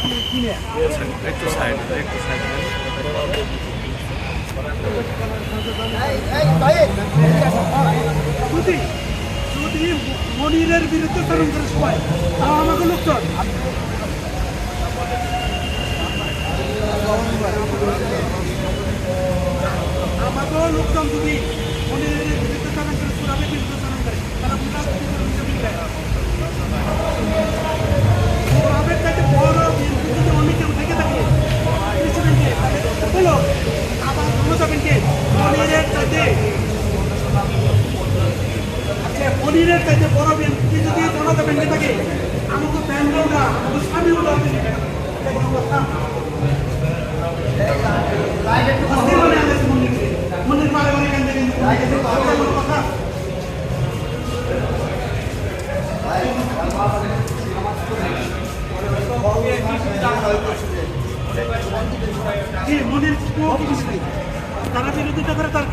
একটু সাইড যদি যদি মনিরের বিরুদ্ধে তরুণ করে সবাই তাও আমাকে লোকজন আমাকেও লোকজন যদি মনিরের বিরুদ্ধে তরুণ করে সুরাবের বিরুদ্ধে তরুণ করে তারা সুরাবের কাছে বড় বিএনপি যদি অন্য কেউ থেকে থাকে প্রেসিডেন্টকে তাহলে বলো আবার ভালো যাবেন কে মনিরের কাছে মনিরের কাছে বড় বিএনপি যদি জনতা ব্যাংকে থাকে আমাকে ব্যাংকও না আমাকে স্বামীও না মনির পারে অনেক কথা মনির তারা বিরোধিতা করে তার